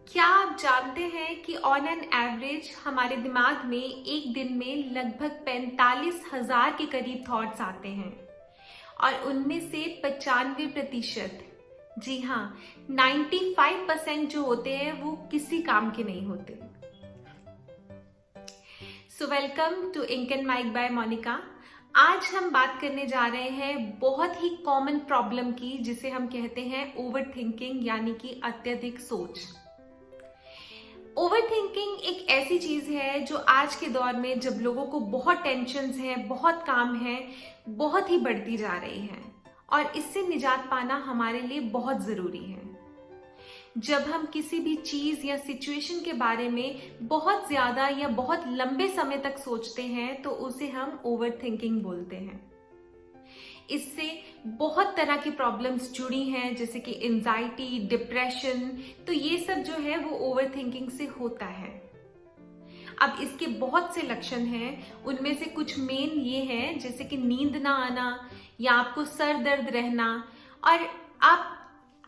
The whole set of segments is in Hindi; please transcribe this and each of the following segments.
क्या आप जानते हैं कि ऑन एन एवरेज हमारे दिमाग में एक दिन में लगभग 45,000 के करीब थॉट्स आते हैं और उनमें से 95%, जी हाँ, 95% जो होते हैं वो किसी काम के नहीं होते। So welcome to Ink and Mike by Monika. आज हम बात करने जा रहे हैं बहुत ही कॉमन प्रॉब्लम की, जिसे हम कहते हैं ओवर थिंकिंग, यानी कि अत्यधिक सोच। ओवर थिंकिंग एक ऐसी चीज है जो आज के दौर में, जब लोगों को बहुत टेंशन्स हैं, बहुत काम है, बहुत ही बढ़ती जा रही है और इससे निजात पाना हमारे लिए बहुत जरूरी है। जब हम किसी भी चीज या सिचुएशन के बारे में बहुत ज्यादा या बहुत लंबे समय तक सोचते हैं तो उसे हम ओवर थिंकिंग बोलते हैं। इससे बहुत तरह की प्रॉब्लम्स जुड़ी हैं, जैसे कि एंजाइटी, डिप्रेशन। तो ये सब जो है वो ओवर थिंकिंग से होता है। अब इसके बहुत से लक्षण हैं, उनमें से कुछ मेन ये हैं, जैसे कि नींद ना आना या आपको सर दर्द रहना और आप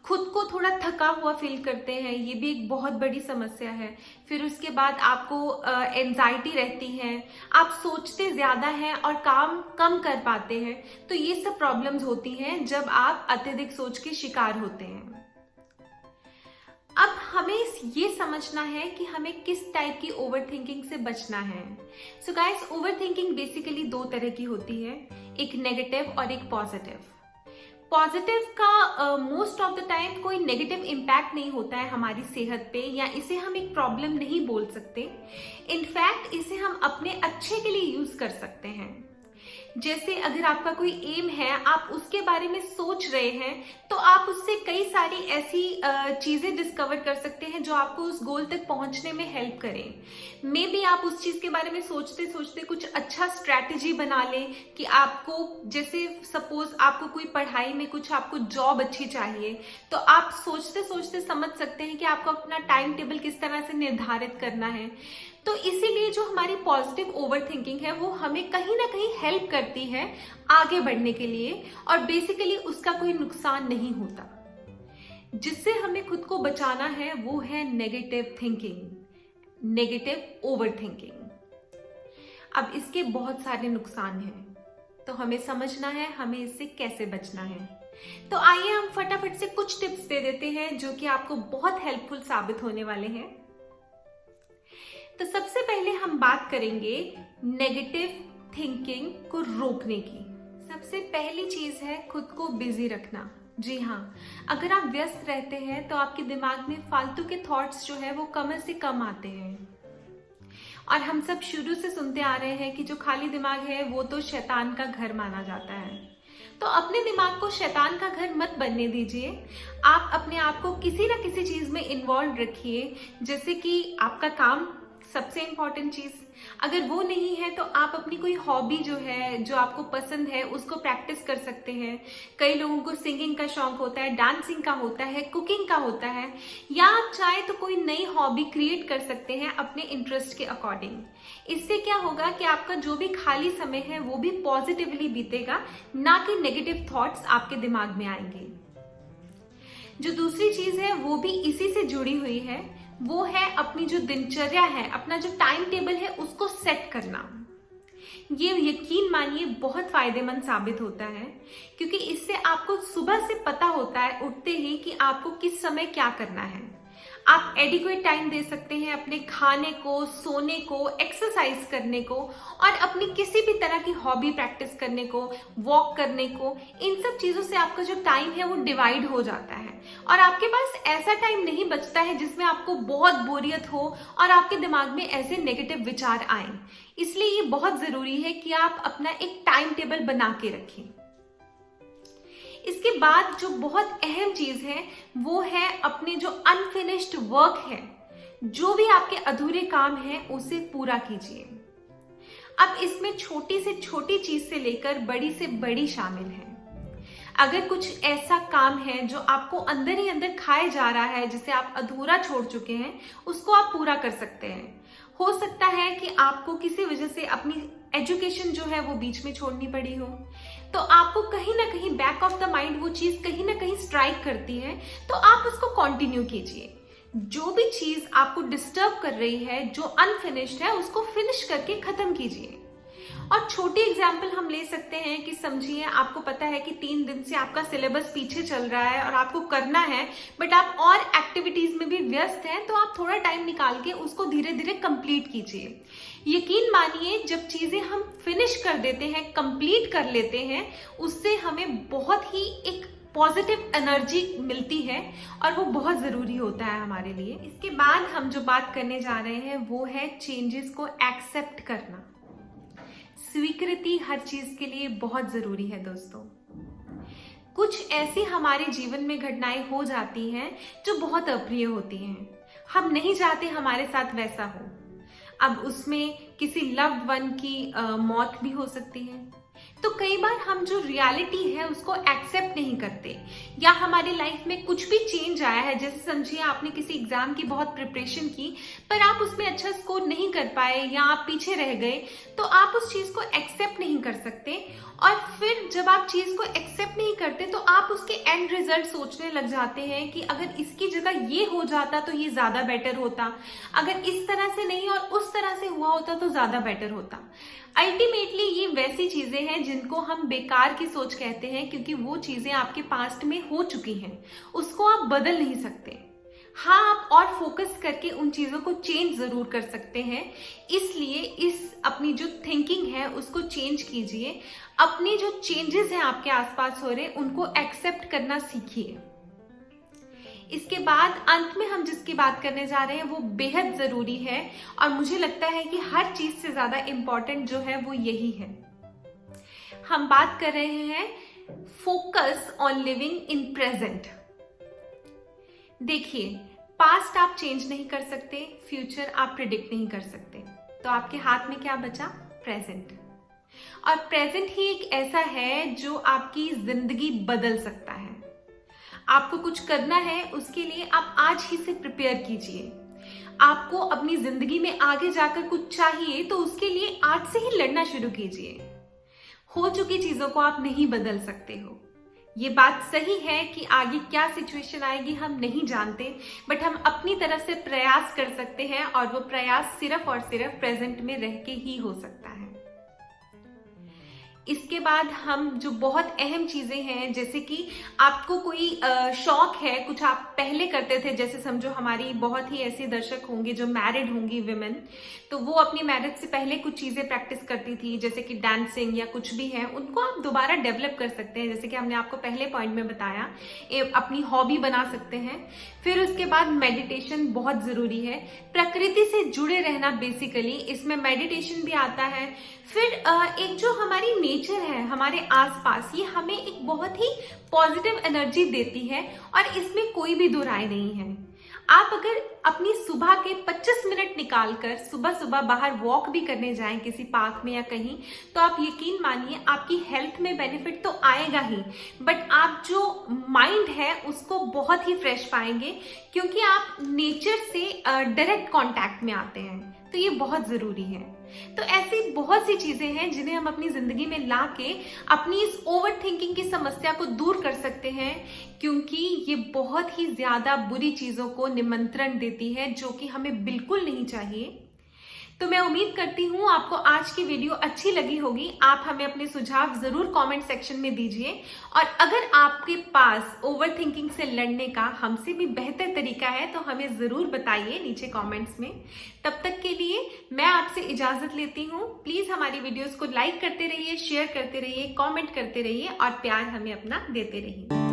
खुद को थोड़ा थका हुआ फील करते हैं, ये भी एक बहुत बड़ी समस्या है। फिर उसके बाद आपको एंजाइटी रहती है, आप सोचते ज्यादा हैं और काम कम कर पाते हैं। तो ये सब प्रॉब्लम्स होती हैं जब आप अत्यधिक सोच के शिकार होते हैं। अब हमें ये समझना है कि हमें किस टाइप की ओवर थिंकिंग से बचना है। So guys, over thinking basically दो तरह की होती है, एक नेगेटिव और एक पॉजिटिव। पॉजिटिव का मोस्ट ऑफ द टाइम कोई नेगेटिव इम्पैक्ट नहीं होता है हमारी सेहत पे, या इसे हम एक प्रॉब्लम नहीं बोल सकते। इनफैक्ट इसे हम अपने अच्छे के लिए यूज कर सकते हैं। जैसे अगर आपका कोई एम है, आप उसके बारे में सोच रहे हैं, तो आप उससे कई सारी ऐसी चीजें डिस्कवर कर सकते हैं जो आपको उस गोल तक पहुंचने में हेल्प करें। मे बी आप उस चीज के बारे में सोचते सोचते कुछ अच्छा स्ट्रैटेजी बना लें कि आपको, जैसे सपोज आपको कोई पढ़ाई में कुछ आपको जॉब अच्छी चाहिए, तो आप सोचते सोचते समझ सकते हैं कि आपको अपना टाइम टेबल किस तरह से निर्धारित करना है। तो इसीलिए जो हमारी पॉजिटिव ओवर थिंकिंग है वो हमें कहीं ना कहीं हेल्प करती है आगे बढ़ने के लिए, और बेसिकली उसका कोई नुकसान नहीं होता। जिससे हमें खुद को बचाना है वो है negative thinking, negative over thinking. अब इसके बहुत सारे नुकसान हैं, तो हमें समझना है हमें इससे कैसे बचना है। तो आइए हम फटाफट से कुछ टिप्स दे देते हैं जो कि आपको बहुत हेल्पफुल साबित होने वाले हैं। तो सबसे पहले हम बात करेंगे नेगेटिव थिंकिंग को रोकने की। सबसे पहली चीज है खुद को बिजी रखना। जी हाँ, अगर आप व्यस्त रहते हैं तो आपके दिमाग में फालतू के थॉट्स जो है वो कम से कम आते हैं। और हम सब शुरू से सुनते आ रहे हैं कि जो खाली दिमाग है वो तो शैतान का घर माना जाता है। तो अपने दिमाग को शैतान का घर मत बनने दीजिए। आप अपने आप को किसी ना किसी चीज में इन्वॉल्व रखिए, जैसे कि आपका काम सबसे इम्पॉर्टेंट चीज। अगर वो नहीं है तो आप अपनी कोई हॉबी जो है, जो आपको पसंद है, उसको प्रैक्टिस कर सकते हैं। कई लोगों को सिंगिंग का शौक होता है, डांसिंग का होता है, कुकिंग का होता है, या आप चाहे तो कोई नई हॉबी क्रिएट कर सकते हैं अपने इंटरेस्ट के अकॉर्डिंग। इससे क्या होगा कि आपका जो भी खाली समय है वो भी पॉजिटिवली बीतेगा, ना कि नेगेटिव थॉट्स आपके दिमाग में आएंगे। जो दूसरी चीज है वो भी इसी से जुड़ी हुई है, वो है अपनी जो दिनचर्या है, अपना जो टाइम टेबल है उसको सेट करना। ये यकीन मानिए बहुत फायदेमंद साबित होता है, क्योंकि इससे आपको सुबह से पता होता है उठते ही कि आपको किस समय क्या करना है। आप एडिक्वेट टाइम दे सकते हैं अपने खाने को, सोने को, एक्सरसाइज करने को और अपनी किसी भी तरह की हॉबी प्रैक्टिस करने को, वॉक करने को। इन सब चीजों से आपका जो टाइम है वो डिवाइड हो जाता है और आपके पास ऐसा टाइम नहीं बचता है जिसमें आपको बहुत बोरियत हो और आपके दिमाग में ऐसे नेगेटिव विचार आए। इसलिए ये बहुत जरूरी है कि आप अपना एक टाइम टेबल बना के रखें। इसके बाद जो बहुत अहम चीज है वो है अपने जो अनफिनिश्ड वर्क है, जो भी आपके अधूरे काम हैं उसे पूरा कीजिए। अब इसमें छोटी से छोटी चीज से लेकर बड़ी से बड़ी शामिल है। अगर कुछ ऐसा काम है जो आपको अंदर ही अंदर खाए जा रहा है, जिसे आप अधूरा छोड़ चुके हैं, उसको आप पूरा कर सकते हैं। हो सकता है कि आपको किसी वजह से अपनी एजुकेशन जो है वो बीच में छोड़नी पड़ी हो, तो आपको कहीं ना कहीं बैक ऑफ द माइंड वो चीज कहीं ना कहीं स्ट्राइक करती है, तो आप उसको कंटिन्यू कीजिए। जो भी चीज आपको डिस्टर्ब कर रही है, जो अनफिनिश्ड है, उसको फिनिश करके खत्म कीजिए। और छोटी एग्जाम्पल हम ले सकते हैं कि समझिए आपको पता है कि 3 दिन से आपका सिलेबस पीछे चल रहा है और आपको करना है, बट आप और एक्टिविटीज में भी व्यस्त हैं, तो आप थोड़ा टाइम निकाल के उसको धीरे धीरे कंप्लीट कीजिए। यकीन मानिए, जब चीजें हम फिनिश कर देते हैं, कंप्लीट कर लेते हैं, उससे हमें बहुत ही एक पॉजिटिव एनर्जी मिलती है और वो बहुत जरूरी होता है हमारे लिए। इसके बाद हम जो बात करने जा रहे हैं वो है चेंजेस को एक्सेप्ट करना। स्वीकृति हर चीज के लिए बहुत जरूरी है दोस्तों। कुछ ऐसी हमारे जीवन में घटनाएं हो जाती हैं जो बहुत अप्रिय होती हैं, हम नहीं चाहते हमारे साथ वैसा हो। अब उसमें किसी लव्ड वन की मौत भी हो सकती है, तो कई बार हम जो रियलिटी है उसको एक्सेप्ट नहीं करते, या हमारी लाइफ में कुछ भी चेंज आया है, जैसे समझिए आपने किसी एग्जाम की बहुत प्रिपरेशन की पर आप उसमें अच्छा स्कोर नहीं कर पाए या आप पीछे रह गए, तो आप उस चीज को एक्सेप्ट नहीं कर सकते। और फिर जब आप चीज को एक्सेप्ट नहीं करते तो आप उसके एंड रिजल्ट सोचने लग जाते हैं कि अगर इसकी जगह ये हो जाता तो ये ज्यादा बेटर होता, अगर इस तरह से नहीं और उस तरह से हुआ होता तो ज्यादा बेटर होता। अल्टीमेटली ये वैसी चीजें हैं जिनको हम बेकार की सोच कहते हैं, क्योंकि वो चीजें आपके पास्ट में हो चुकी हैं, उसको आप बदल नहीं सकते। हाँ, आप और फोकस करके उन चीजों को चेंज जरूर कर सकते हैं। इसलिए इस अपनी जो थिंकिंग है उसको चेंज कीजिए। अपने जो चेंजेस हैं आपके आसपास हो रहे, उनको एक्सेप्ट करना सीखिए। इसके बाद अंत में हम जिसकी बात करने जा रहे हैं वो बेहद जरूरी है, और मुझे लगता है कि हर चीज से ज्यादा इंपॉर्टेंट जो है वो यही है। हम बात कर रहे हैं focus on living in present. देखिए, पास्ट आप चेंज नहीं कर सकते, फ्यूचर आप प्रिडिक्ट नहीं कर सकते, तो आपके हाथ में क्या बचा? प्रेजेंट। और प्रेजेंट ही एक ऐसा है जो आपकी जिंदगी बदल सकता है। आपको कुछ करना है, उसके लिए आप आज ही से प्रिपेयर कीजिए। आपको अपनी जिंदगी में आगे जाकर कुछ चाहिए तो उसके लिए आज से ही लड़ना शुरू कीजिए। हो चुकी चीजों को आप नहीं बदल सकते हो, ये बात सही है कि आगे क्या सिचुएशन आएगी हम नहीं जानते, बट हम अपनी तरफ से प्रयास कर सकते हैं, और वो प्रयास सिर्फ और सिर्फ प्रेजेंट में रह के ही हो सकता है। इसके बाद हम जो बहुत अहम चीजें हैं, जैसे कि आपको कोई शौक है, कुछ आप पहले करते थे, जैसे समझो हमारी बहुत ही ऐसे दर्शक होंगे जो मैरिड होंगी विमेन, तो वो अपनी मैरिज से पहले कुछ चीजें प्रैक्टिस करती थी, जैसे कि डांसिंग या कुछ भी है, उनको आप दोबारा डेवलप कर सकते हैं। जैसे कि हमने आपको पहले पॉइंट में बताया, अपनी हॉबी बना सकते हैं। फिर उसके बाद मेडिटेशन बहुत जरूरी है, प्रकृति से जुड़े रहना बेसिकली, इसमें मेडिटेशन भी आता है। फिर एक जो हमारी नेचर है हमारे आसपास, ये हमें एक बहुत ही पॉजिटिव एनर्जी देती है, और इसमें कोई भी दो राय नहीं है। आप अगर अपनी सुबह के 25 मिनट निकालकर सुबह सुबह बाहर वॉक भी करने जाएं किसी पार्क में या कहीं, तो आप यकीन मानिए आपकी हेल्थ में बेनिफिट तो आएगा ही, बट आप जो माइंड है उसको बहुत ही फ्रेश पाएंगे, क्योंकि आप नेचर से डायरेक्ट कांटेक्ट में आते हैं, तो ये बहुत जरूरी है। तो ऐसी बहुत सी चीजें हैं जिन्हें हम अपनी जिंदगी में लाके अपनी इस ओवर थिंकिंग की समस्या को दूर कर सकते हैं, क्योंकि ये बहुत ही ज्यादा बुरी चीजों को निमंत्रण देती है, जो कि हमें बिल्कुल नहीं चाहिए। तो मैं उम्मीद करती हूँ आपको आज की वीडियो अच्छी लगी होगी। आप हमें अपने सुझाव जरूर कमेंट सेक्शन में दीजिए, और अगर आपके पास ओवर थिंकिंग से लड़ने का हमसे भी बेहतर तरीका है तो हमें जरूर बताइए नीचे कमेंट्स में। तब तक के लिए मैं आपसे इजाजत लेती हूँ। प्लीज हमारी वीडियोस को लाइक करते रहिए, शेयर करते रहिए, कॉमेंट करते रहिए, और प्यार हमें अपना देते रहिए।